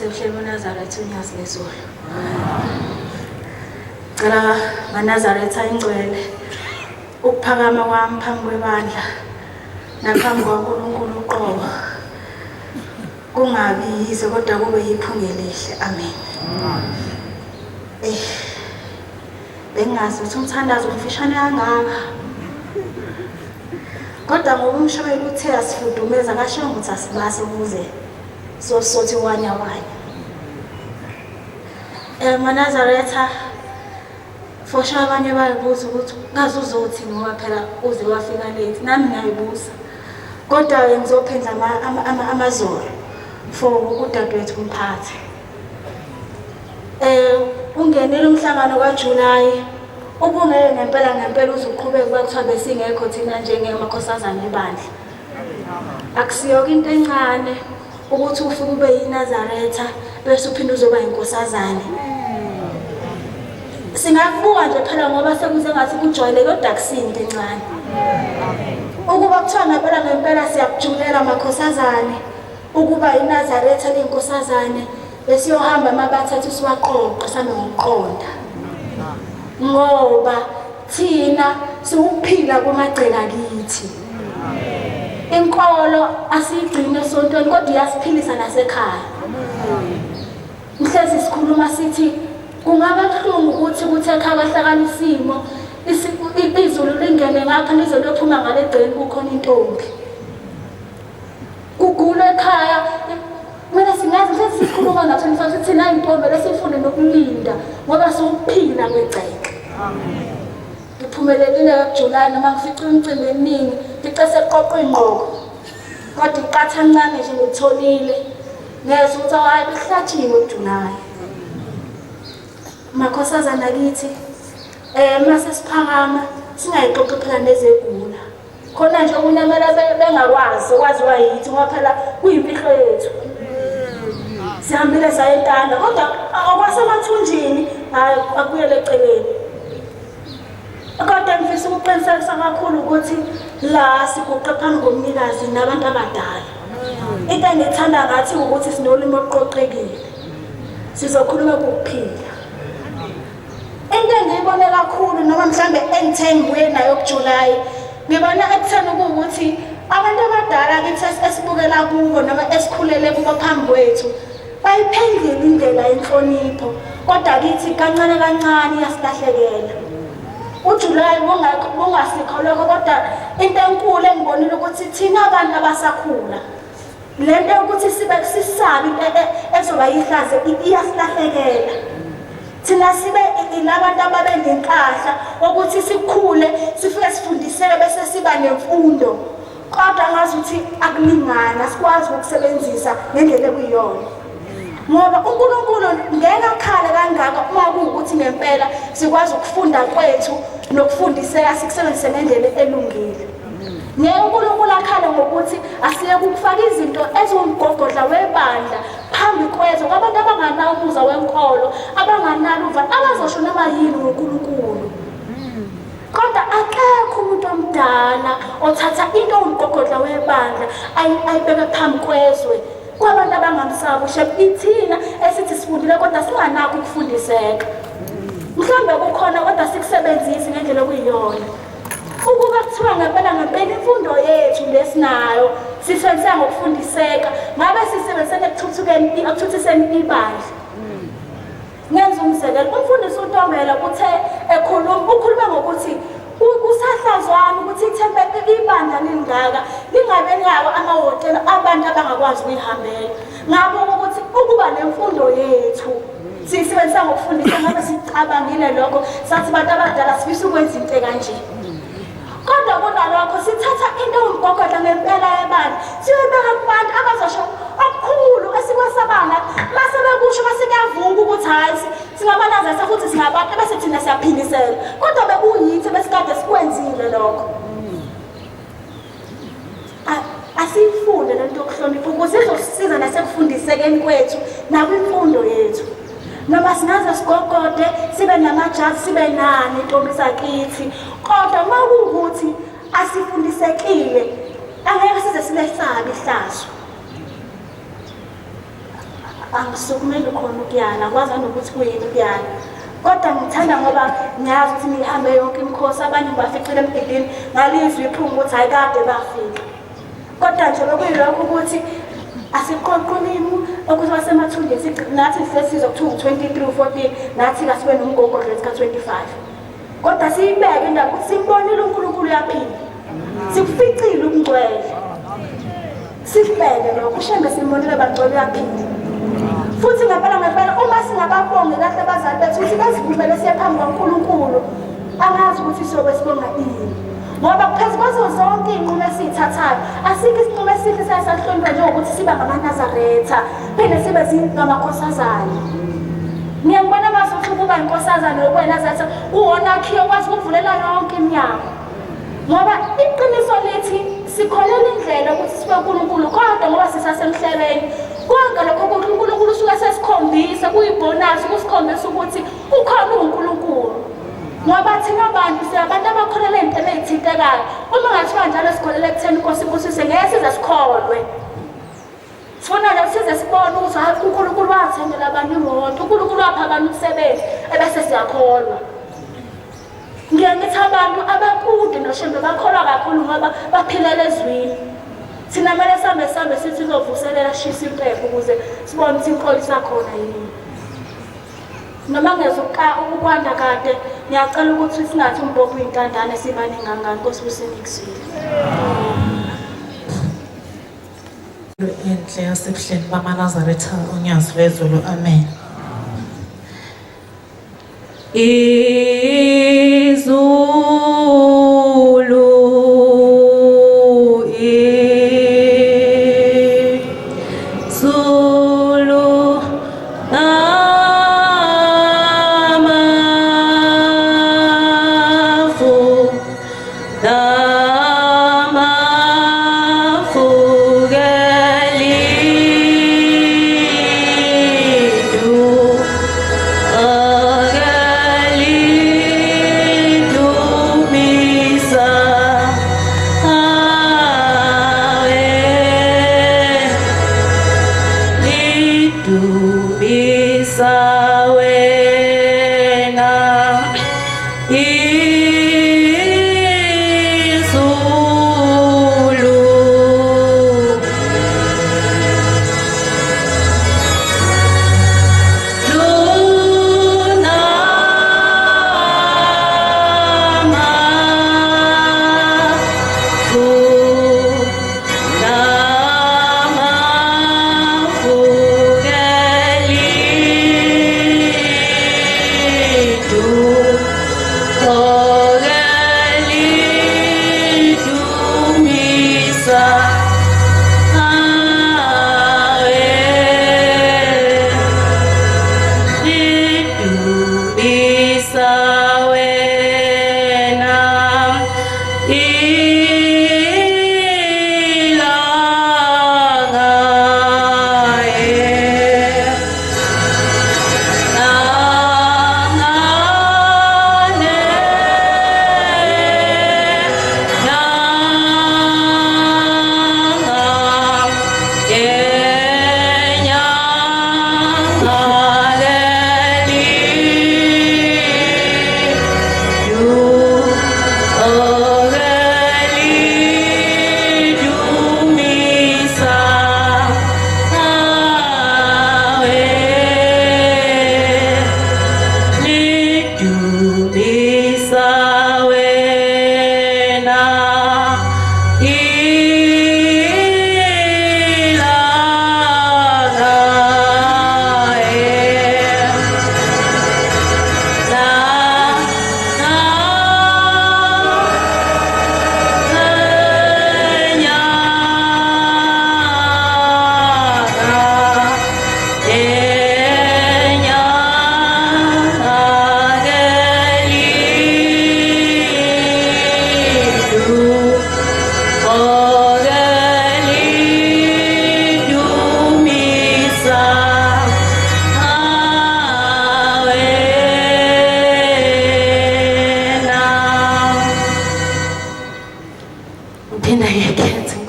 Mhleli uNazaretha unyazi lezulu. Ngicela ngaNazaretha ingcwele ukuphakama kwami phambi kwebandla naphambi kwaNkulunkulu uqobo. Kungabi yize kodwa kube yiphunge lihle. Amen. Bengazi ukuthi umthandazo umfishane kangaka. Kodwa ngoba umshayeli uthe asifudumeza ngasho ukuthi asibase ukuze sothi wanya. MaNazaretha fosha abanye bayibuza ukuthi ngaze uzothi ngoba phela uze wafika late. Nami ngayibuza. Kodwa ngizophendla amazolo for udadewethu umphathi. Ungenile umhlangano kaJuly. Ubungeke ngempela uzuqhubeka bakuthiwa besingekho thina njengemakhosazana ebandla. Akusiyoke into encane ukuthi ufike ube yiNazaretha bese uphinde uzoba inkosazane. Singakubuka nje phela ngoba sekuze ngathi kujwayele kodwa akusinto encane. Ukuba kuthiwa ngempela siyakujulela amakhosazane ukuba yiNazaretha lenkosazane besiyohamba mabathathu siwaqoqe sami ngokuqonda. Ngoba thina siwuphila kwamagcela kithi. Inkolo asiyigcine esontweni kodwa iyasiphilisa nasekhaya. Mhlezi sikhuluma sithi kungaba kuhlungu ukuthi ekhaya bahlakana isimo izulu lingene ngapha lize lophuma ngale gceni kukhona intombi. Kugula ekhaya mina singazi mhlezi sikhuluma nathi sithi thina intombi lesifunde nokulinda ngoba siwuphila kwegceke. Ngiphumelelile kaJuly noma ngifica imicimbi eminingi ngice seqoqwe ingqoko. Kodwa iqatha kancane nje ngitholile. Ngezwe ukuthi hayi behlatshiwe uJuly. Makhosazana kithi mase siphakama singayixoxi phela nezegula. Khona nje ukunamela bengakwazi okwaziwa yithi ngoba phela kuyimfihlo yethu. Sihambile sayentanda kodwa okwasemathunjini hayi akuyele eceleni. Kodwa ngifisa ukuqinisekisa kakhulu ukuthi la siguqe phambi komnikazi nabantu abadala. Into engithanda ngathi ukuthi sinolimi oluqoqekile. Sizokhuluma ukuphila. Into engiyibone kakhulu noma mhlambe engithe ngibuye nayo kuJuly ngibona ekutheni ukuthi abantu abadala kithi esibukela kubo noma esikhulele kubo phambi kwethu bayiphendile indlela yenhlonipho kodwa kithi kancane iyasilahlekela. uJuly bungasikho lokho kodwa into enkulu engibonile ukuthi thina abantu abasakhula lento ukuthi sibe sisabi ezoba yihlaze iyasilahlekela. Thina sibe ilabantu ababenenhlahla ukuthi sikhule sifike sifundiseke bese siba nemfundo kodwa ngazi ukuthi akulingana sikwazi ukusebenzisa ngendlela ekuyiyona. Ngoba uNkulunkulu ngeke akhale kangaka uma kuwukuthi ngempela sikwazi ukufunda kwethu nokufundiseka sikusebenzise ngendlela elungile. Ngeke uNkulunkulu akhale ngokuthi asiye ukufaka izinto eziwumgogodla webandla phambi kwethu kwabantu abanganawo umuza wenkolo abanganalo uva abazosho noma yini ngoNkulunkulu. Kodwa akekho umuntu omdala othatha into ewumgogodla webandla ayibeke phambi kwezwe kwabantu abangamsabi ushepherd ithina esithi sifundile kodwa singanakho ukufundiseka. Mhlambe kukhona kodwa sikusebenzise ngendlela okuyiyona. Ukuba kuthiwa ngempela imfundo yethu lesinayo sisebenzisa ngokufundiseka ngabe sisebenzisene ekuthuthiseni ibandla. Ngenza umzekelo umfundisi uNtombela kuthe ukhuluma ngokuthi kusahlazwana ukuthi ithempeli ibandla lingaka lingabe ngabo amahhotela abantu abangakwazi ukuyihambela. Ngabo ukuthi ukuba nemfundo yethu sisebenzisa ngokufundisa ngabe sicabangile lokho sathi abantu abadala sifisa ukwenza into kanje. Kodwa kunalokho sithatha into ewumgogodla ngempela yebandla siyobeka kubantu abazosho okukhulu esikwesabanga mase bekusho mase kuyavuka ukuthi hayi singabanazisa futhi singabantu bese thina siyaphilisela kodwa bekuyithi besikade sikwenzile lokho. Asifunde lento yokuhlonipha ukuze izosisiza nasekufundisekeni kwethu nakwimfundo yethu. Noma singaze sigogode sibe namajazi sibe nani intombi zakithi kodwa makuwukuthi asifundisekile angeke size silesabe ihlazo. angisukumeli khona ukuyala akwazi nokuthi kuyini ukuyala kodwa ngithanda ngoba ngiyazi ukuthi ngihambe yonke imikhosi abanye baficela emgidini ngalizwe iphunga ukuthi hayi kade bafika kodwa nje lokuyilokho ukuthi asiqoqulimo ukuthi wasemathunjini nathi sesizwe kuthiwa 23-14 nathi kasibe nomgogodlo ka-25 kodwa siyibeke indaba ukuthi simbonile uNkulunkulu yaphila sikuficile ukungcwele sibheke lokho shembe simbonile bangcwele yaphila futhi ngempela uma singababonge kahle abazali bethu ukuthi bezivumele siye phambi kaNkulunkulu angazi ukuthi siyobe sibonga ini ngoba phezu kwazo zonke iy'nqumo esiy'thathayo asikho isinqumo esihle sasahlonipha njengokuthi siba ngamaNazaretha phinde sibe ngamankosazane ngiyangibona masuthi ukuba inkosazane yokweNazaretha uwonakhiwe kwazi ukuvulela yonke iminyango ngoba iqiniso lithi sikholela indlela ukuthi sibe uNkulunkulu kodwa ngoba sisasemhlabeni konke lokho uNkulunkulu usuke sesikhombisa kuyibonus ukusikhombisa ukuthi ukhona uNkulunkulu ngoba thina abantu siyabantu abakholela ey'ntweni ey'thintekayo uma ngathiwa njalo sikholela ekutheni inkosi ibusise ngeke size sikholwe sifuna nje size sibone ukuthi hayi uNkulunkulu wathengela abantu imoto uNkulunkulu wapha abantu umsebenzi ebese siyakholwa ngiyangithi abantu abakude noshembe bakholwa kakhulu ngoba baphilela ezwini thina kumele sambe sithi sizovuselela sishisa impepho ukuze sibone ukuthi inkolo isakhona yini noma ngeze ukwanda kade ngiyacela ukuthi singathi umbopho uyintandane sibaningi kangaka Nkosi busenikuzile enhle yasebuhleni bamaNazaretha uNyazi lwezulu amen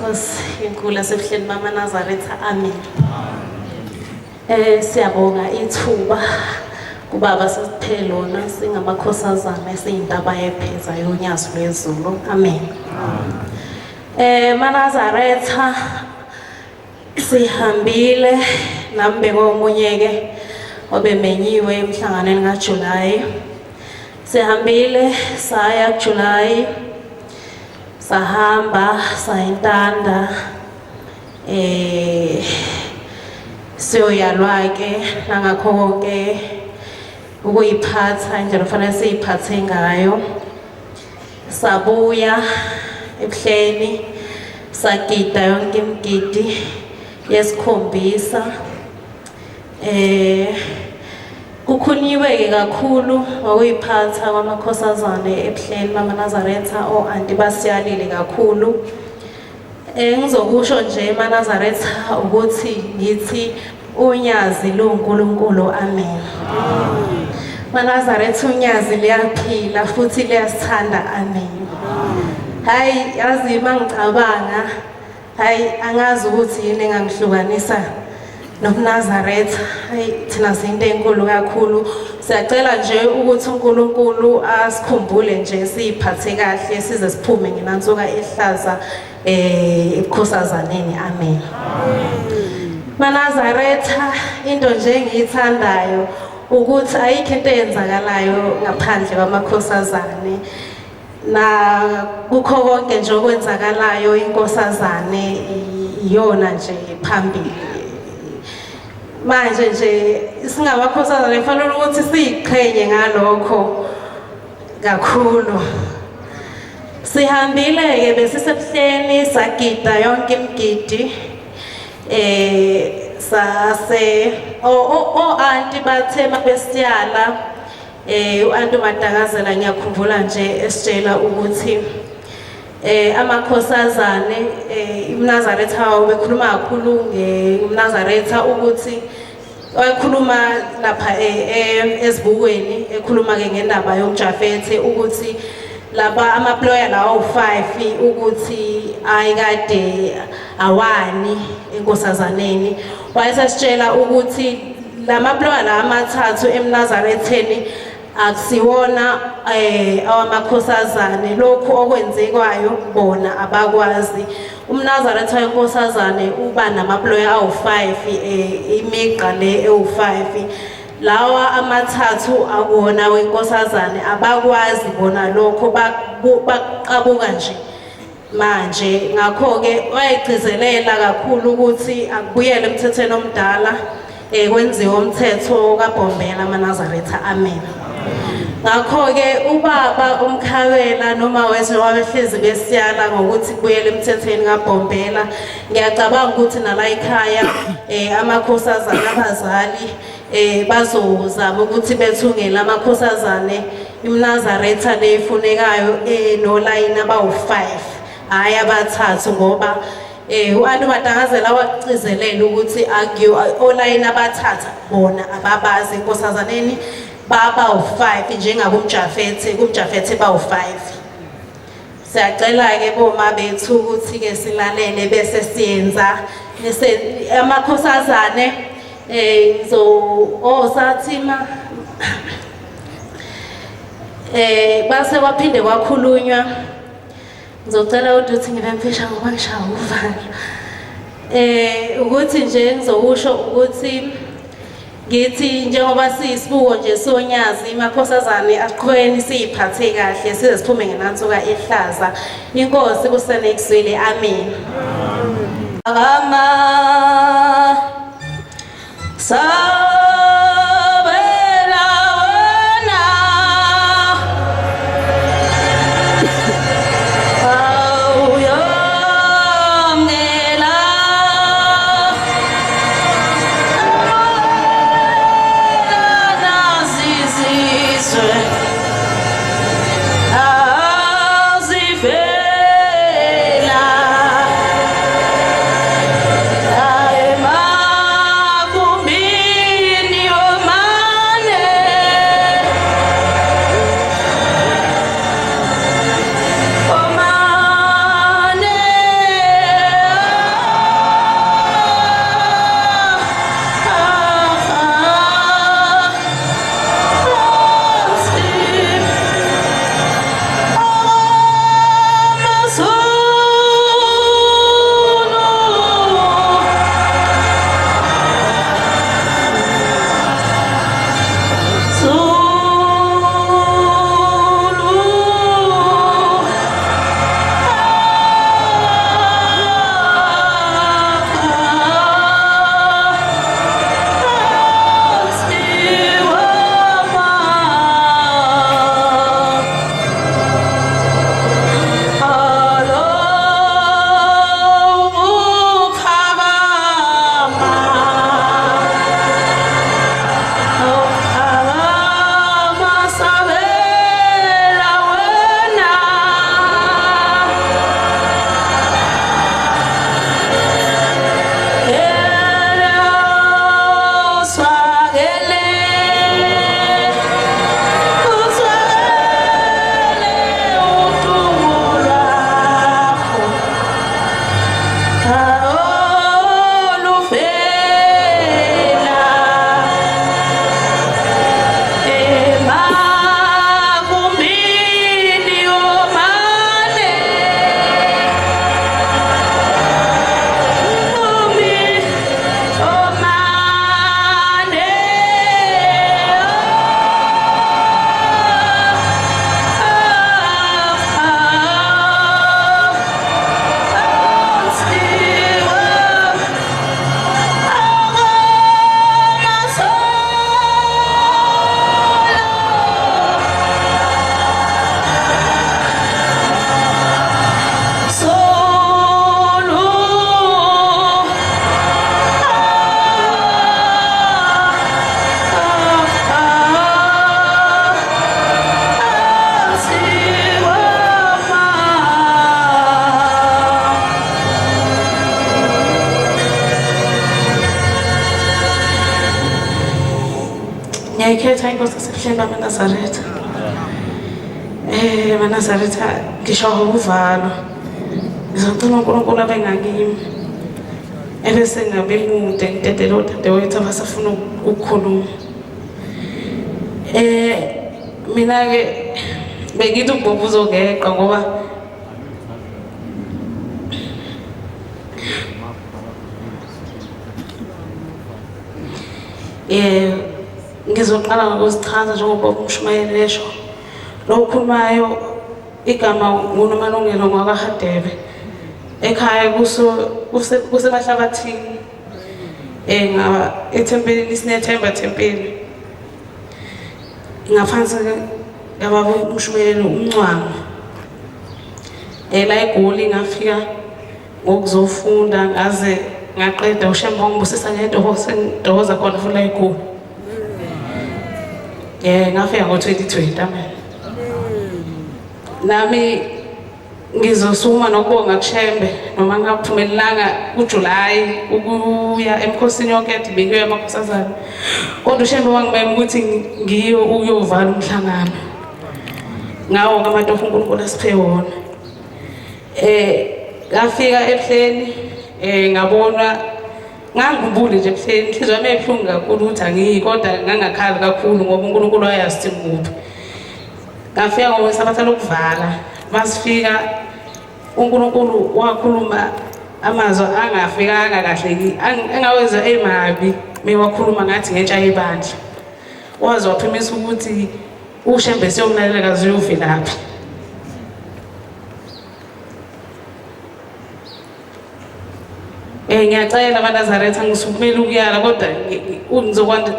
Inkosi inkulu yasebuhleni bamaNazaretha amen Siyabonga ithuba kubaba sesiphe lona singamakhosazana esiyintaba yepheza yonyazi lwezulu. Amen. Manazaretha sihambile nambe ngomunye ke obemenyiwe emhlanganweni kaJuly. Sihambile saya kuJuly, sahamba sayintanda siyoyalwa ke nangakho konke ukuyiphatha indlela ofanele siyiphathe ngayo. Sabuya ebuhleni sagida yonke imigidi yesikhombisa. Kukhunyiwe ke kakhulu ngokuyiphatha kwamakhosazane ebuhleni bamaNazaretha anti basiyalile kakhulu. Ngizokusho nje eManazaretha ukuthi ngithi unyazi luNkulunkulu. Amen. MaNazaretha unyazi liyaphila futhi liyasithanda. Amen. Hayi yazi mangicabanga, hayi angazi ukuthi yini engangihlukanisa noMnazaretha. Hayi thina izinto enkulu kakhulu. Siyacela nje ukuthi uNkulunkulu asikhumbule nje siyiphathe kahle size siphume ngenansuka ehlaza ebukhosazaneni. Amen. MaNazaretha into nje engiyithandayo ukuthi ayikho into eyenzakalayo ngaphandle kwamakhosazane, na kukho konke nje okwenzakalayo inkosazane iyona nje phambili. Manje nje singamakhosazane kufanele ukuthi siyiqhenye ngalokho kakhulu. Sihambile ke besisebuhleni sagida yonke imigidi. Sase anti bathe mabesiyala uAnti Madakazela ngiyakhumbula nje esitshela ukuthi amakhosazane iMnazaretha bekhuluma kakhulu ngeMnazaretha ukuthi wayekhuluma lapha ezibukweni ekhuluma ke ngendaba yomjafethe ukuthi laba amaploya lawo 5 ukuthi ayikade awani enkosazaneni. Wayesasitshela ukuthi lamaploya la amathathu eMnazaretheni akusiwona awamakhosazane. Lokhu okwenzekwayo bona abakwazi. uMnazaretha wenkosazane uba namaploya awu5 imigqa le ewu5. Lawa amathathu akuwona wenkosazane abakwazi bona lokho baqabuka nje manje. Ngakho ke wayegcizelela kakhulu ukuthi akubuyele emthethweni omdala kwenziwe umthetho kaBhombela amaNazaretha. Amen. Ngakho ke ubaba uMkhawela noma wethu wabehlezi besiyala ngokuthi kubuyele emthethweni kaBhombela. Ngiyacabanga ukuthi nala ekhaya amakhosazane abazali bazozama ukuthi bethungele amakhosazane iMnazaretha lefunekayo nolayini abawu5 hayi abathathu, ngoba uAnti Madakazela wagcizelela ukuthi olayini abathatha bona ababazi enkosazaneni babawu5 njengakumjafethe kumjafethe bawu5. Siyacela ke boma bethu ukuthi ke silalele bese siyenza amakhosazane sathima base kwaphinde kwakhulunywa. Ngizocela ukuthi ngibe mfisha ngoba ngishaya uvalo. Ukuthi nje ngizokusho ukuthi ngithi njengoba siyisibuko nje sonyazi amakhosazane aqhubekeni siyiphathe kahle size siphume ngenansuka ehlaza. Inkosi kusenekuswele. Amen. Kumbili ngiyayikhetha inkosi yasebuhleni bamaNazaretha. AmaNazaretha ngisho uvalo. Ngizocela uNkulunkulu abe ngakimi. Ebese ngabe mude ngidedele odadewethu abasafuna ukukhuluma. Mina-ke bengithi uBobo uzogeqa ngoba ngizoqala ngokuzichaza njengoba uMshumayeli esho. Lo okhulumayo igama nguNomalungelo ngwakaHadebe. Ekhaya kusemahlabathini ethempelini Sinethemba Thempeli. Ngaphansi kababa uMshumayeli uMncwangu. La eGoli ngafika ngokuzofunda ngaze ngaqeda uShemba wangibusisa ngentokoza khona futhi la eGoli. Ngafika ngo-2020 amen. Nami ngizosuma nokubonga kuShembe noma ngaphumelelanga kuJulayi ukuya emkhosini yonke edibekwe amakhosazana. Kodwa uShembe wangimema ukuthi ngiyo ukuyovala umhlangano. Ngawo ngamatofu uNkulunkulu asiphe wona. Ngafika ebuhleni ngabona ngangubuli nje ebuhleni inhliziyo yami ebuhlungu kakhulu ukuthi angiyi kodwa ngangakhala kakhulu ngoba uNkulunkulu wayazi ukuthi ngikuphi. Ngafika ngoSabatha lokuvala masifika uNkulunkulu wakhuluma amazwi angafikanga kahle engawezwa emabi mewakhuluma ngathi ngentsha yebandla. Wazi waphimisa ukuthi uShembe siyomlalela kaze uyovelaphi. Ngiyacela abaNazaretha ngisukumela ukuyala kodwa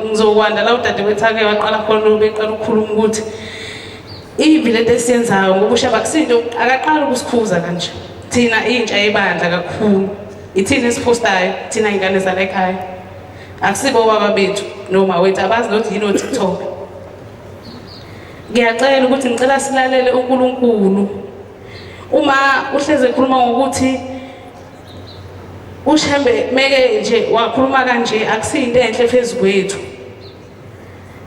ngizokwanda la udadewethu ake waqala khona beqala ukukhuluma ukuthi ibi lento esiyenzayo ngoba uShembe akusinto akaqala ukusikhuza kanje. Thina intsha yebandla kakhulu ithina esiphostayo thina ingane zala ekhaya. Akusibo baba bethu noma wethu abazi nothi yini oTikTok. Ngiyacela ukuthi ngicela silalele uNkulunkulu. Uma uhleze ekhuluma ngokuthi uShembe meke nje wakhuluma kanje akusinto enhle phezulu kwethu.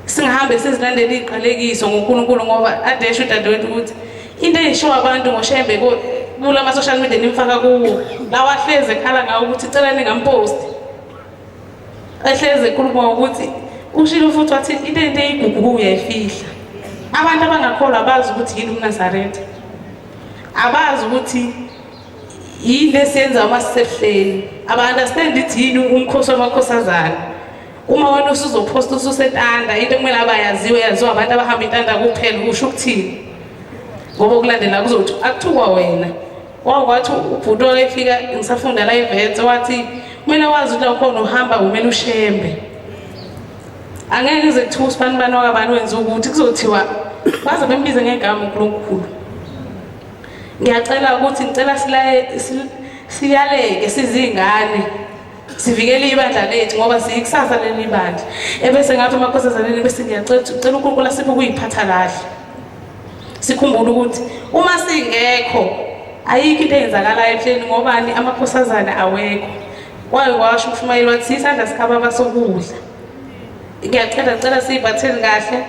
Singahambe sizilandela iqalekiso ngoNkulunkulu ngoba adesha udadewethu ukuthi into eyisho abantu ngoShembe kula ma social media nimfaka kuwo la wahleze ekhala ngawo ukuthi cela ningamposti. Ehleze ekhuluma ukuthi ushilo futhi wathi into eyigugu uyayifihla. Abantu abangakholwa abazi ukuthi yini uNazaretha. Abazi ukuthi yini esiyenza masisehleni. Aba-understand ukuthi yini umkhosi wamakhosazana. Uma wena usuzoposta ususetanda into kumele yaziwa abantu abahamba intanda kuphela usho ukuthini. Ngoba ukulandela kuzothi akuthukwa wena. Wakwathi ubhuti wayefika ngisafunda la eVets wathi kumele wazi ukuthi khona uhamba kumele uShembe. Angeke ngize kuthiwa uSibanibani wakabani wenza ukuthi kuzothiwa baze bembize ngegama uNkulunkulu. Ngiyacela ukuthi ngicela siyaleke sizingane sivikele ibandla lethu ngoba siyikusasa leli bandla. Ebese ngathi amakhosazana bese ngiyacela uNkulunkulu asiphe ukuyiphatha kahle. Sikhumbule ukuthi uma singekho ayikho into eyenzakalayo ehleni ngobani amakhosazana awekho. Washo uMshumayeli wathi isandla sikababa sokudla. Ngiyacela siyiphatheni kahle.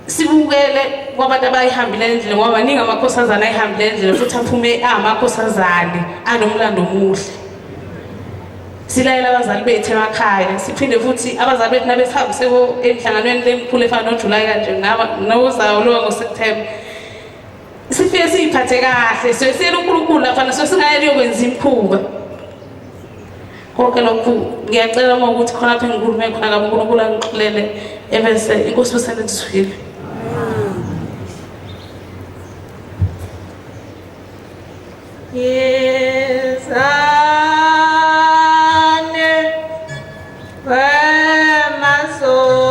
Sibukele kwabantu abayihambile endlela ngoba ningi amakhosazana ayihambile endlela futhi aphume amakhosazane anomlando omuhle. Silayela abazali bethu emakhaya siphinde futhi abazali bethu nabesihambise emhlanganweni lemkhulu efana noJulayi kanje nozayo lo ngoSeptember. Sifike siyiphathe kahle siyela uNkulunkulu lapha singayeli yokwenza imikhuba. Konke lokhu ngiyacela uma ukuthi khona lapha engikhulume khona kabi uNkulunkulu angixolele ebese inkosi besenenzwile. Yes, my soul.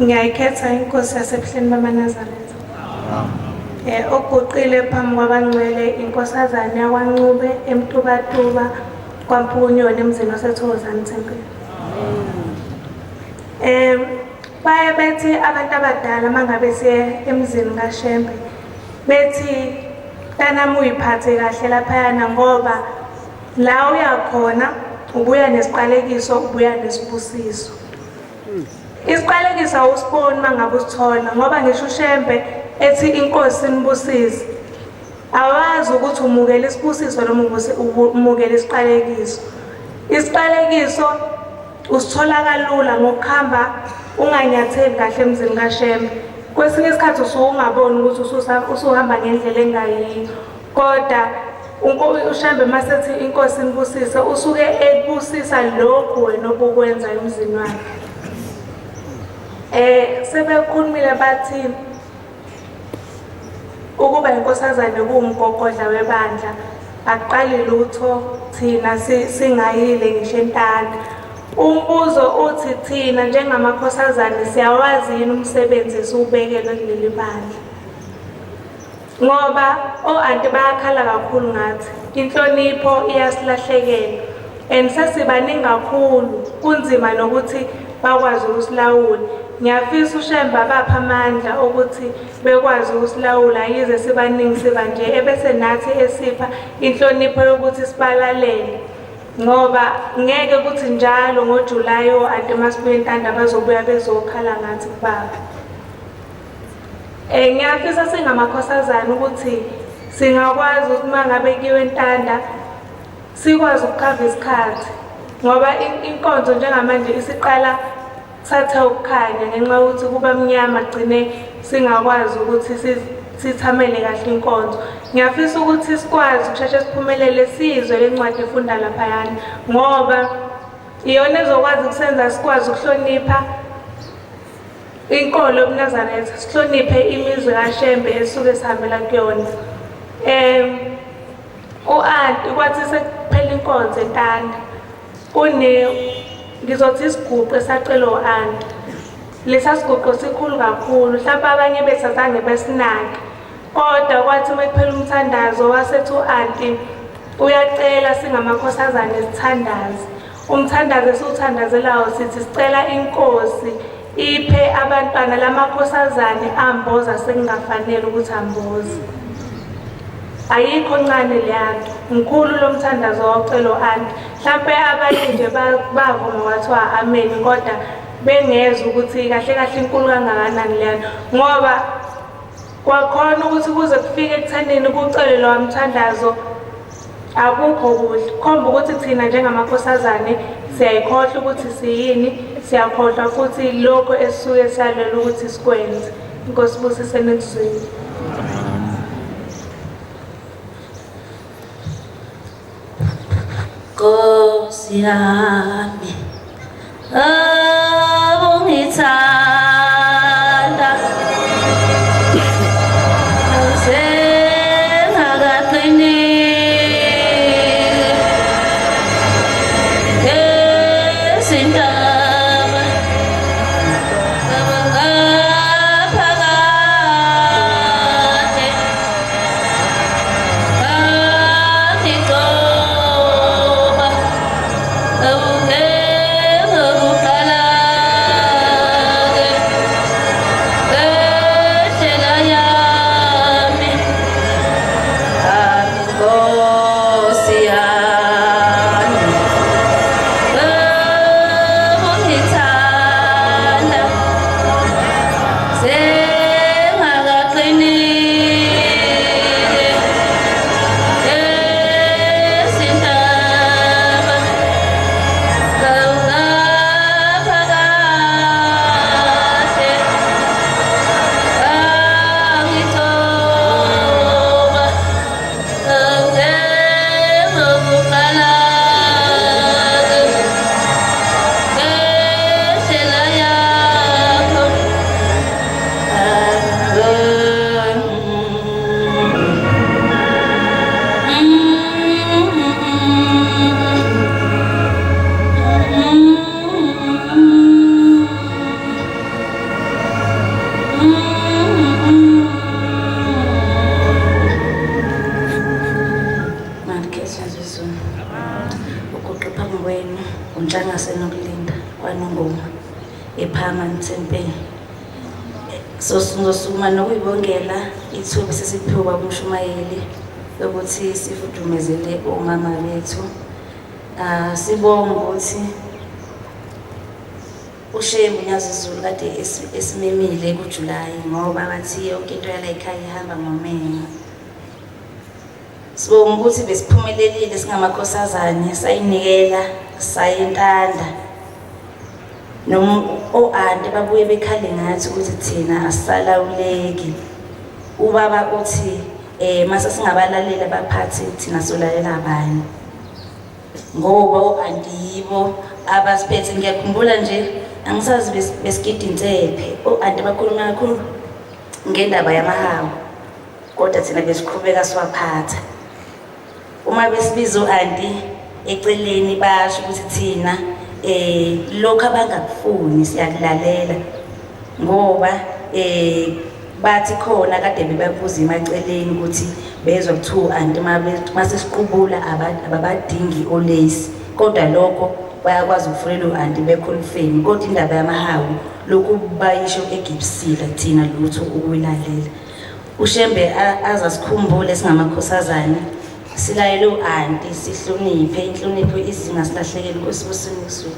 ngiyayikhetha inkosi yasebuhleni bamaNazaretha. Oguqile phambi kwabangcwele inkosazane yakwaNcube eMtubatuba kwaMpukunyoni emzini waseThokozane Thempeni. Baye bethi abantu abadala mangabe siye emzini kaShembe bethi tanami uyiphathe kahle laphayana ngoba la uyakhona ubuya nesiqalekiso ubuya nesibusiso. Isiqalekiso awusiboni mangabe usithola ngoba ngisho uShembe ethi inkosi inibusise awazi ukuthi umukela isibusiso noma umukela isiqalekiso. Isiqalekiso usithola kalula ngokuhamba unganyatheli kahle emzini kaShembe. Kwesinye isikhathi usungaboni ukuthi usuhamba ngendlela engayiyo kodwa uShembe masethi inkosi inibusise usuke ebusisa lokhu wena obukwenza emzini wakhe. Sebekhulumile bathi ukuba inkosazane kuwumgogodla webandla aqali lutho thina singayile ngisho entanda. Umbuzo uthi thina njengamakhosazane siyawazi yini umsebenzi esiwubekelwe kuleli bandla? Ngoba o-anti bayakhala kakhulu ngathi inhlonipho iyasilahlekela and sesibaningi kakhulu kunzima nokuthi bakwazi ukusilawula. Ngiyafisa uShembe abapha amandla ukuthi bekwazi ukusilawula yize sibaningi siba nje ebese nathi esipha inhlonipho yokuthi sibalalele ngoba ngeke kuthi njalo ngoJulayi o-anti masibuya entanda bazobuya bezokhala ngathi kubaba. Ngiyafisa singamakhosazane ukuthi singakwazi ukuthi mangabe kiwe entanda sikwazi ukukhava isikhathi ngoba inkonzo njengamanje isiqala sathe ukukhanya ngenxa yokuthi kuba mnyama gcine singakwazi ukuthi sithamele kahle inkonzo. Ngiyafisa ukuthi sikwazi ukusheshe siphumelele sizwe lencwadi efunda laphayana ngoba iyona ezokwazi ukusenza sikwazi ukuhlonipha inkolo yobuNazaretha, sihloniphe imizwa kaShembe esuke sihambela kuyona. U-anti kwathi sekuphela inkonzo entanda ngizothi isiguqo esacela u-anti. Lesa siguqo sikhulu kakhulu mhlawumbe abanye besazange besinake kodwa kwathi mekuphela umthandazo wasethi u-anti uyacela singamakhosazane sithandaze. Umthandazo esiwuthandazelayo sithi sicela inkosi iphe abantwana lamakhosazane amboza sekungafanele ukuthi amboze. Ayikho ncane leyanto mkhulu lo mthandazo wocela u-anti. Mhlawumbe abanye nje bavuma wathiwa amen kodwa bengezwe ukuthi kahle kahle inkulu kangakanani leyanto ngoba kwakhona ukuthi kuze kufike ekuthandeni kucele lo mthandazo akukho kuhle. Khomba ukuthi thina njengamakhosazane siyayikhohlwa ukuthi siyini, siyakhohlwa futhi lokho esisuke siyalela ukuthi sikwenze. Inkosi ibusise nekuzweni. Nkosi yami ungithanda uNhlangase nokulinda kwaNongoma ePhama Mthempeni. So sizosukuma nokuyibongela ithuba sesiphiwa kumshumayeli ukuthi sifudumezele omama bethu. Sibonga ukuthi uShembu Nyazizulu kade esimemile kuJulayi ngoba bathi yonke into yala ekhaya ihamba ngomengo. Sibonga ukuthi besiphumelelile singamakhosazane sayinikela sayentanda. O-anti babuye bekhale ngathi ukuthi thina asisalawuleki. Ubaba uthi mase singabalalela abaphathi thina solalela abanye. Ngoba o-anti yibo abasiphethe. Ngiyakhumbula nje angisazi besigida insephe. O-anti bakhuluma kakhulu ngendaba yamahawu kodwa thina besiqhubeka siwaphatha. Uma besibiza o-anti eceleni basho ukuthi thina lokho abangakufuni siyakulalela ngoba bathi khona kade bebabuza emaceleni ukuthi bezwa kuthiwa anti mase siqubula ababadingi olesi kodwa lokho bayakwazi ukufulela u-anti bekhonfeni kodwa indaba yamahawu lokhu bayisho egibisile thina lutho ukuyilalela. uShembe azasikhumbule singamakhosazane silayele u-anti sihloniphe inhlonipho izinga silahlekele nkosibuseni Zulu.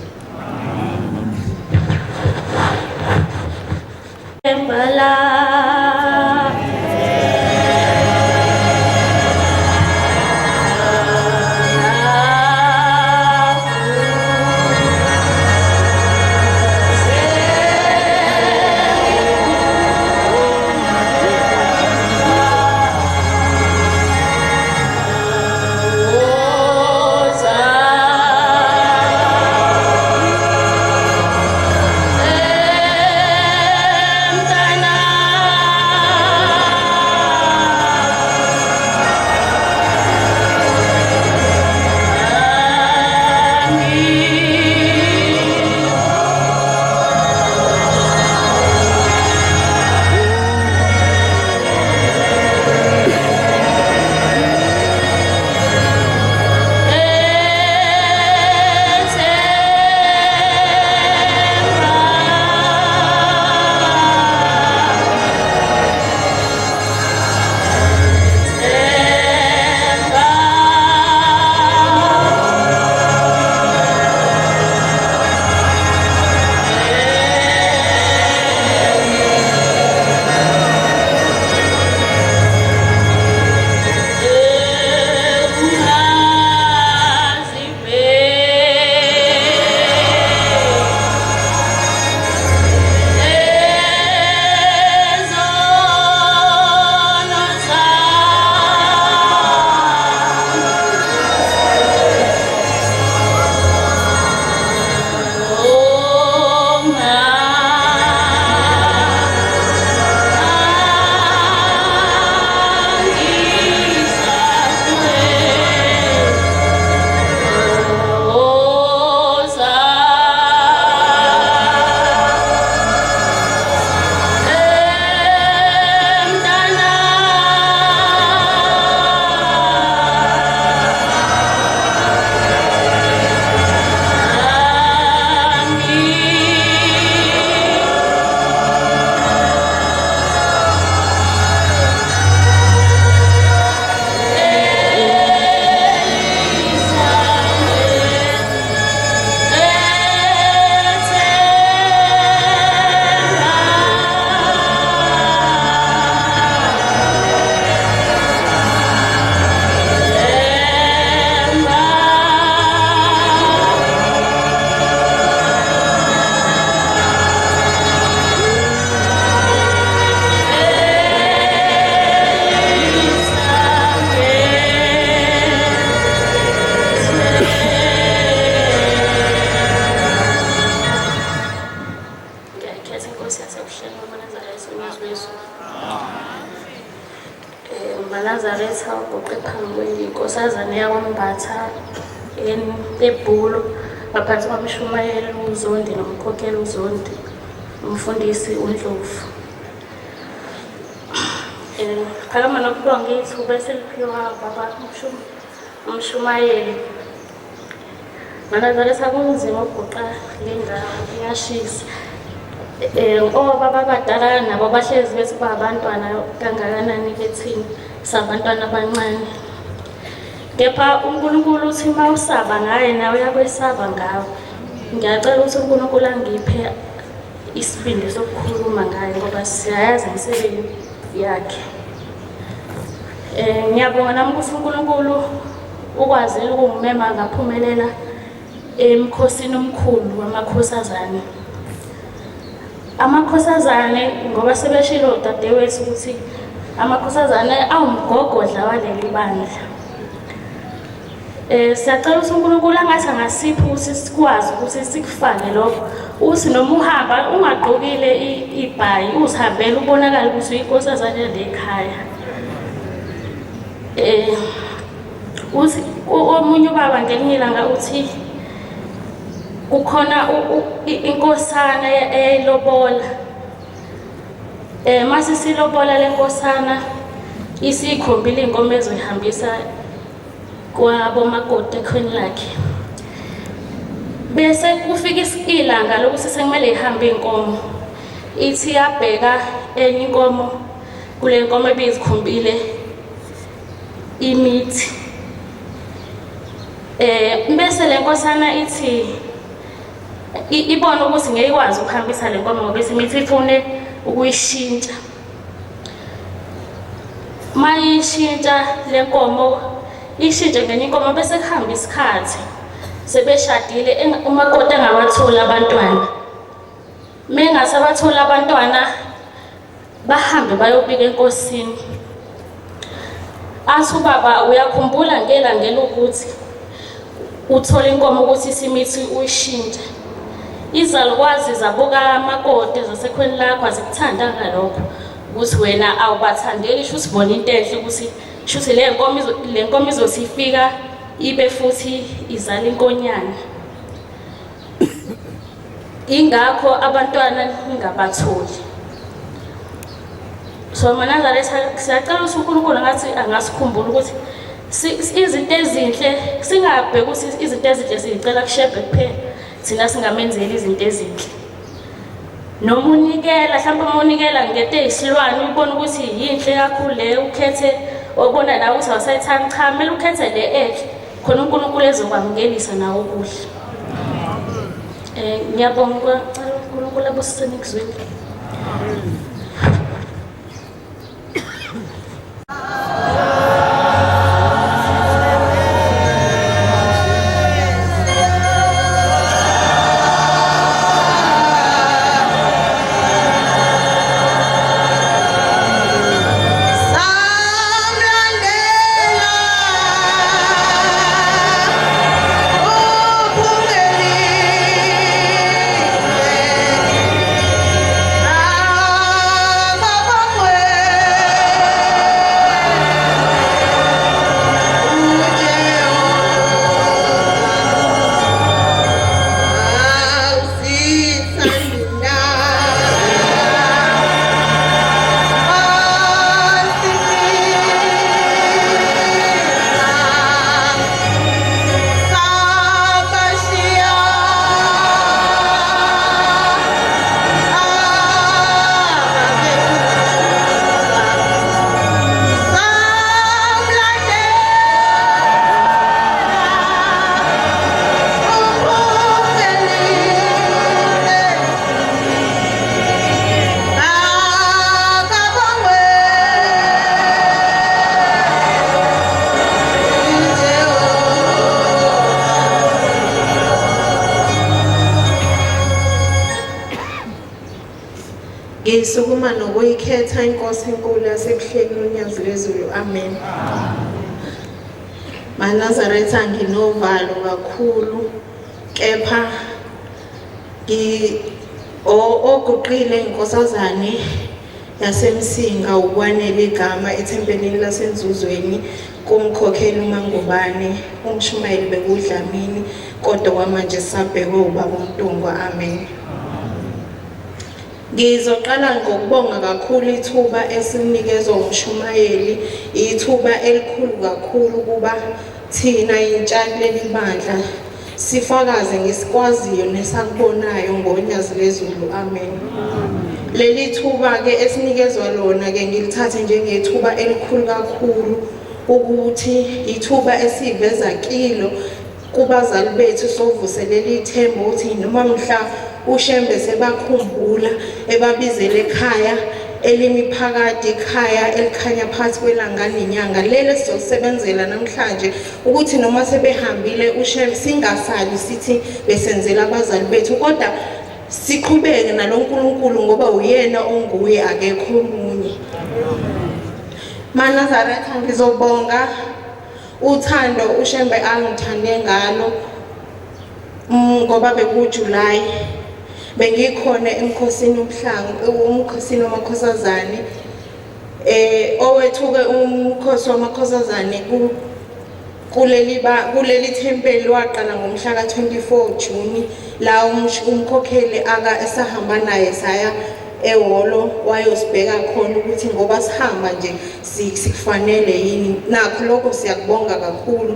Nazaretha ugoqe phambi kwendlu inkosazane yakwaMbatha eBhulo ngaphansi kwamshumayeli uZondi nomkhokheli uZondi umfundisi uNdlovu. Phakama nokubonga ithuba eseliphiwa baba umshumayeli Manazaretha kunzima ukuguqa le ndawo iyashisa. Ngoba babadala nabo bahlezi bethi babantwana kangakanani kethini sabantwana abancane. Kepha uNkulunkulu uthi mawusaba ngaye nawe uyakwesaba ngawe. Ngiyacela ukuthi uNkulunkulu angiphe isibindi sokukhuluma ngaye ngoba siyayazi imisebenzi yakhe. Ngiyabonga nami ukuthi uNkulunkulu ukwazile ukungimema ngaphumelela emkhosini omkhulu wamakhosazane. Amakhosazane ngoba sebeshilo udadewethu ukuthi amakhosazane awumgogodla waleli bandla. Siyacela ukuthi uNkulunkulu angathi angasiphi ukuthi sikwazi ukuthi sikufane lokho. Uthi noma uhamba ungagqokile ibhayi uzihambele ubonakala ukuthi uyinkosazane lekhaya. Uthi omunye ubaba ngelinye ilanga uthi kukhona inkosana eyayilobola. Mase silobola lenkosana isikhombile inkomo ezoyihambisa kwabomakoti ekhweni lakhe. Bese kufika ilanga lokuthi sekumele ihambe inkomo. Ithi yabheka enye inkomo kule nkomo ebizikhombile imithi. Bese le nkosana ithi ibona ukuthi ngeke ikwazi ukuhambisa le nkomo ngoba imithi ifune ukuyishintsha. Mayishintsha le nkomo ishintshe ngenye inkomo bese kuhamba isikhathi sebeshadile umakoti engabathola abantwana. Mengasabathola abantwana bahambe bayobika enkosini. Athi ubaba uyakhumbula ngelangelo ukuthi uthola inkomo ukuthi isimithi uyishintshe. Izalukwazi zabuka amakoti zasekhweni lakho azikuthanda ngalokho ukuthi wena awubathandeli sho usibona into enhle ukuthi shuthi le nkomo izothi ifika ibe futhi izala inkonyane. Ingakho abantwana ningabatholi. So Manazaretha siyacela ukuthi uNkulunkulu ngathi angasikhumbula ukuthi izinto ezinhle singabheki ukuthi izinto ezinhle sicela kushebhe kuphela thina singamenzeli izinto ezinhle. Noma unikela mhlawumbe unikela ngento eyisilwane ubona ukuthi yinhle kakhulu le ukhethe obona nawe ukuthi awusayithanda cha kumele ukhethe le enhle khona uNkulunkulu ezokwamukelisa nawe okuhle. Ngiyabonga ngicela uNkulunkulu abusiseni kuzwini. Ngisukuma nokuyikhetha inkosi enkulu yasebuhleni nonyazi lwezulu. Amen. Manazaretha nginovalo kakhulu kepha oguqile inkosazane yasemsinga ukwanele igama ethempelini lasenzuzweni kumkhokheli uMangubane umshumayeli bekudlamini kodwa kwamanje sabhekwe ubaba uMntungwa. Amen. Ngizoqala ngokubonga kakhulu ithuba esinikezwe umshumayeli, ithuba elikhulu kakhulu kuba thina intshali leli bandla sifakaze ngesikwaziyo nesakubonayo ngonyazi lezulu. Amen. Leli thuba ke esinikezwa lona ke ngilithathe njengethuba elikhulu kakhulu ukuthi ithuba esiveza kilo kubazali bethu sovuselela ithemba ukuthi noma mhla uShembe sebakhumbula ebabizele ekhaya elimiphakade ikhaya elikhanya phansi kwelanga nenyanga lele sizosebenzela namhlanje ukuthi noma sebehambile uShembe singasali sithi besenzela abazali bethu kodwa siqhubeke naloNkulunkulu ngoba uyena onguye akekho omunye. MaNazaretha ngizobonga uthando uShembe angithande ngalo ngoba bekuJuly bengikhona emkhosini umkhosini wamakhosazane owethuke umkhosi wamakhosazane kuleli thempeli waqala ngomhla ka-24 Juni la umkhokheli esahamba naye saya ehholo wayosibheka khona ukuthi ngoba sihamba nje sikufanele yini. Nakho lokho siyakubonga kakhulu.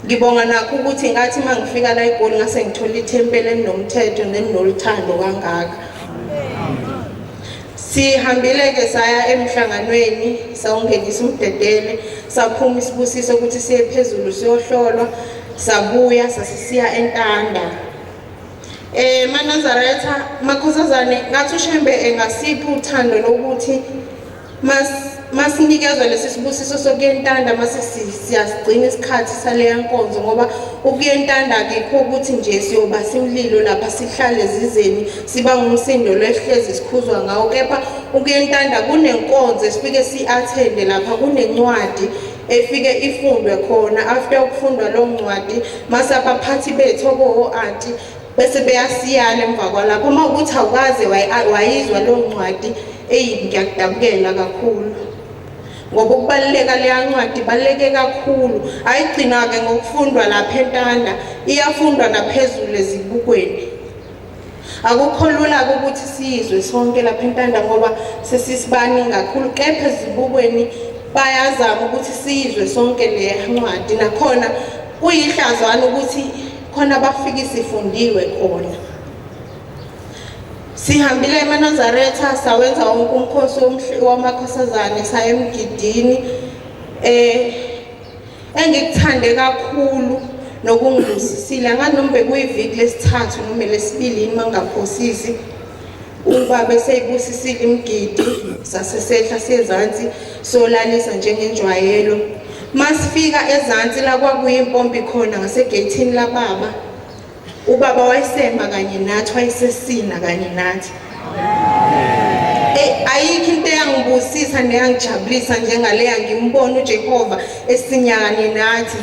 Ngibonga nakho ukuthi ngathi mangifika la eGoli ngase ngithola ithempeli elinomthetho nelinoluthando kangaka. Sihambile ke saya emhlanganweni sawungenisa umdedele saphuma isibusiso ukuthi siye phezulu siyohlolwa sabuya sasisiya eNtanda. MaNazaretha makhosazane ngathi uShembe engasipha uthando lokuthi masinikezwe lesi sibusiso sokuya eNtanda mase siyasigcina isikhathi saleya nkonzo ngoba ukuya eNtanda akikho ukuthi nje siyoba simlilo lapha sihlale zizeni siba ngumsindo lehlezi sikhuzwa ngawo kepha ukuya eNtanda kunenkonzo esifike siattende lapha kunencwadi efike ifundwe khona after ukufundwa lo ncwadi mase abaphathi bethu obo-aunty bese beyasiyana emva kwalapho uma ukuthi awukaze wayizwa lo ncwadi ngiyakudabukela kakhulu ngoba ukubaluleka leya ncwadi ibaluleke kakhulu ayigcina-ke ngokufundwa lapha eNtanda iyafundwa naphezulu ezibukweni. Akukho lula-ke ukuthi siyizwe sonke lapha eNtanda ngoba sesisibaningi kakhulu kepha ezibukweni bayazama ukuthi siyizwe sonke leya ncwadi nakhona kuyihlazwana ukuthi khona bafike sifundiwe khona. Sihambile eMaNazaretha sawenza wonke umkhosi wamakhosazane saya emgidini engikuthande kakhulu nokungivusisile ngathi noma bekuyiviki lesithathu noma lesibili mangaphosisi ubaba eseyibusisile imgidi sasesehla sezantsi solalisa njengenjwayelo. Masifika ezantsi la kwakuyimpompi khona ngasegeyithini lababa ubaba wayesema kanye nathi wayesesina kanye nathi. Ayikho into eyangibusisa neyangijabulisa njengaleya ngimbona uJehova esinyakanye nathi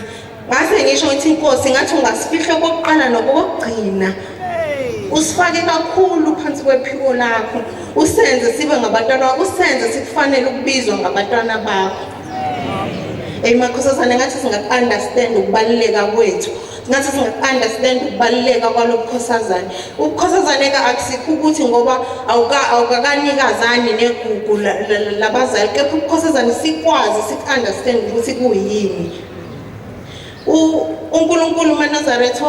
ngase ngisho ukuthi inkosi ngathi ungasifihle kokuqala nokokugcina usifake kakhulu phansi kwephiko lakho usenze sibe ngabantwana bakho usenze sikufanele ukubizwa ngabantwana bakho. Makhosazane ngathi singaku-understand ukubaluleka kwethu ngathi singaku-understand ukubaluleka kwalobukhosazane. Ubukhosazane-ke akusikho ukuthi ngoba awukakanikazani negugu labazali kepha ubukhosazane sikwazi siku-understand ukuthi kuyini. uNkulunkulu MaNazaretha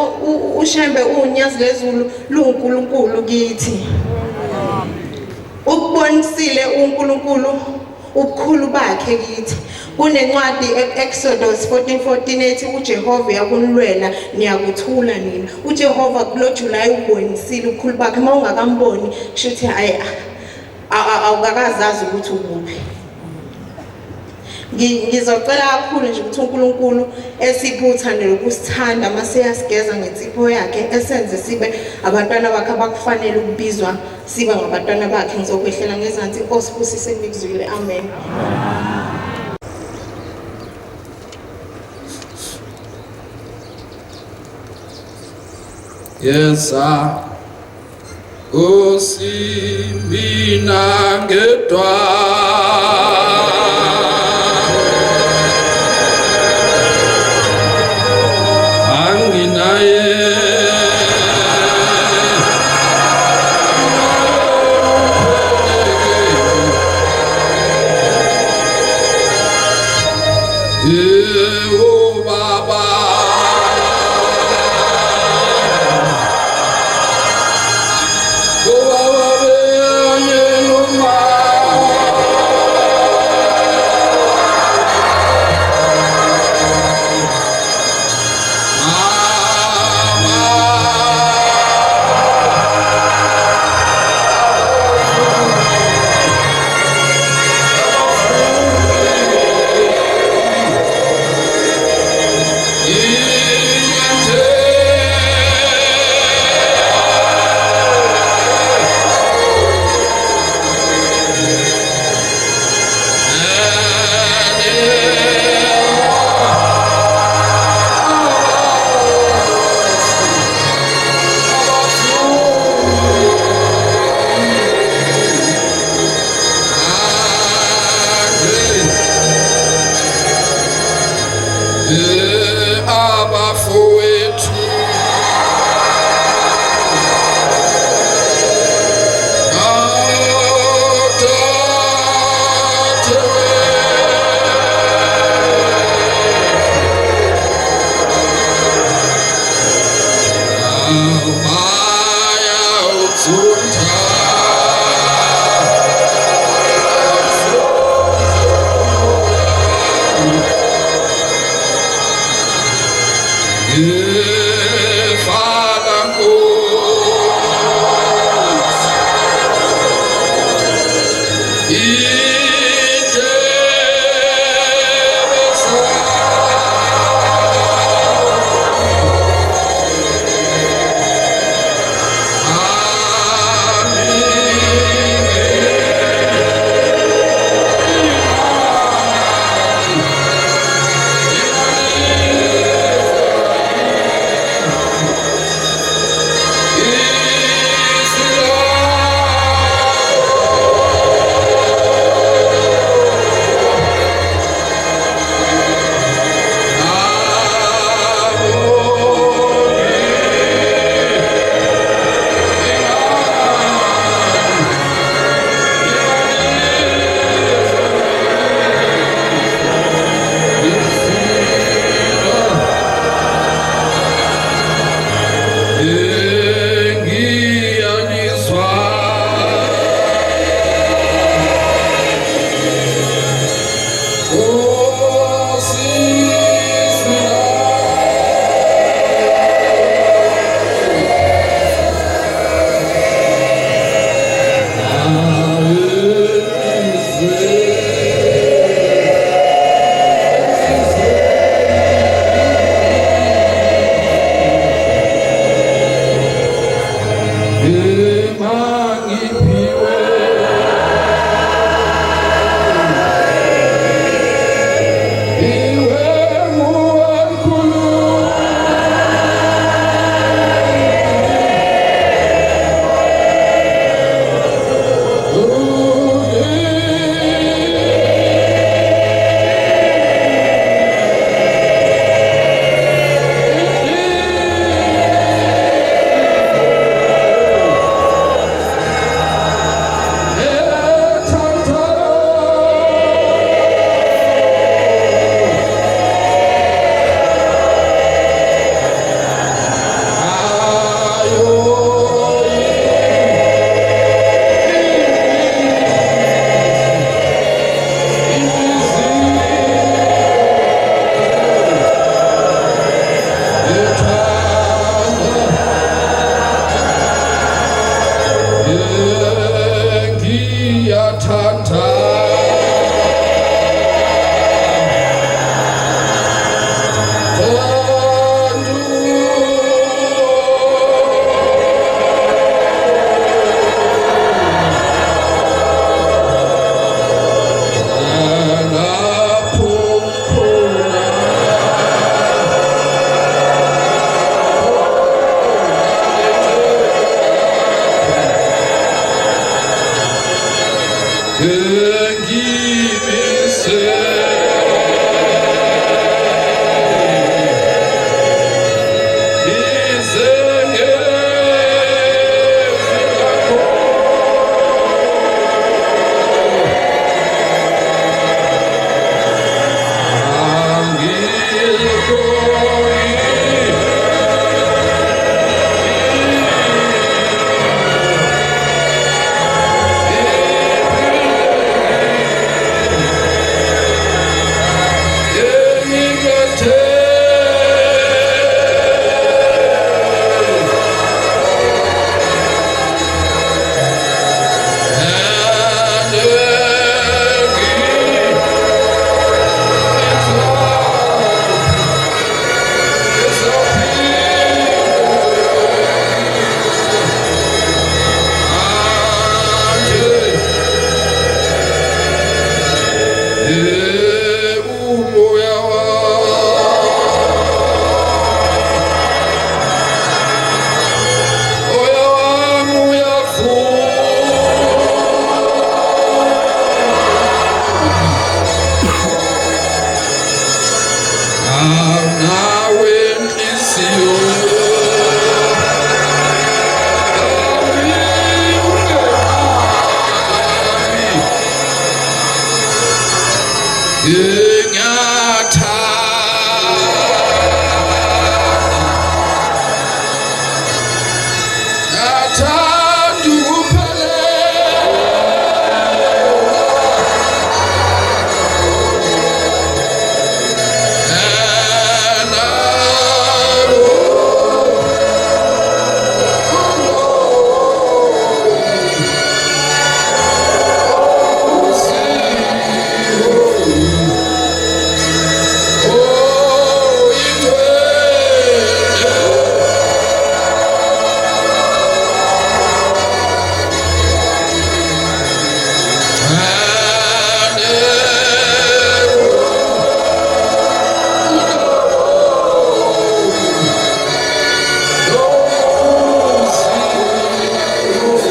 uShembe unyazi lezulu luNkulunkulu kithi. Ukubonisile uNkulunkulu ubukhulu bakhe kithi. Kunencwadi Exodus 14:14 ethi uJehova uyakunilwela niyakuthula nina. uJehova kuloJuly ubonisile ubukhulu bakhe mawungakamboni kusho ukuthi awukakazazi ukuthi ukuphi. Ngizocela kakhulu nje ukuthi uNkulunkulu esiphe uthando lokusithanda mase yasigeza ngensipho yakhe esenze sibe abantwana bakhe abakufanele ukubizwa siba ngabantwana bakhe. Ngizokwehlela ngezantsi inkosi busise ngikuzwile. Amen. Yes, usimina ngedwa anginaye Baba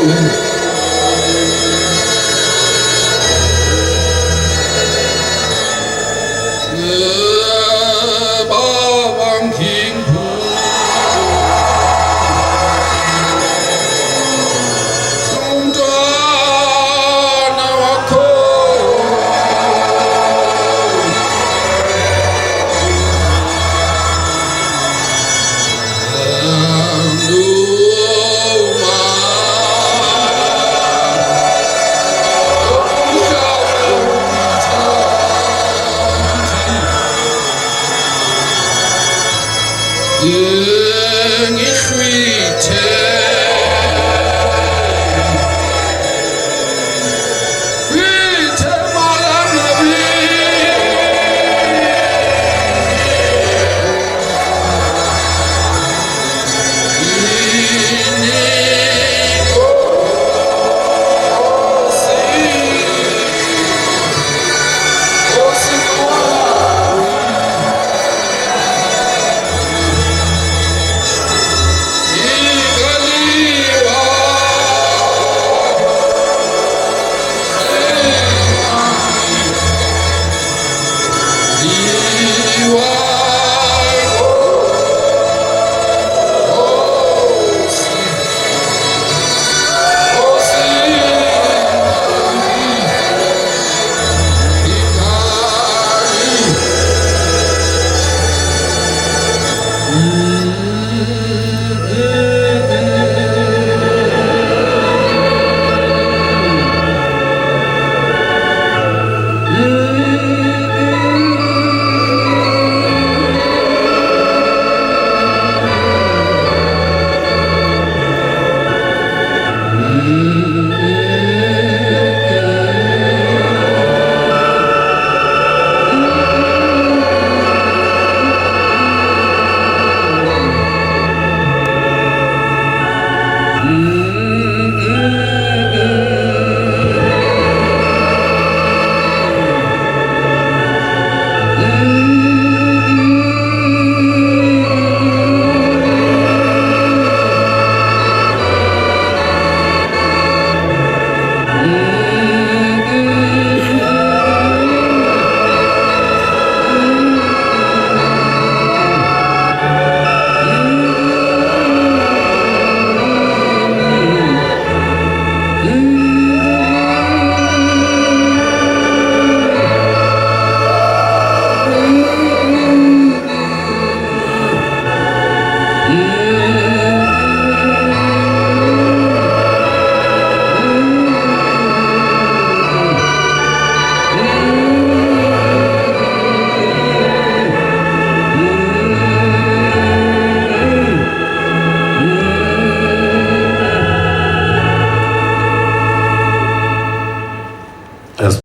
kakhulu.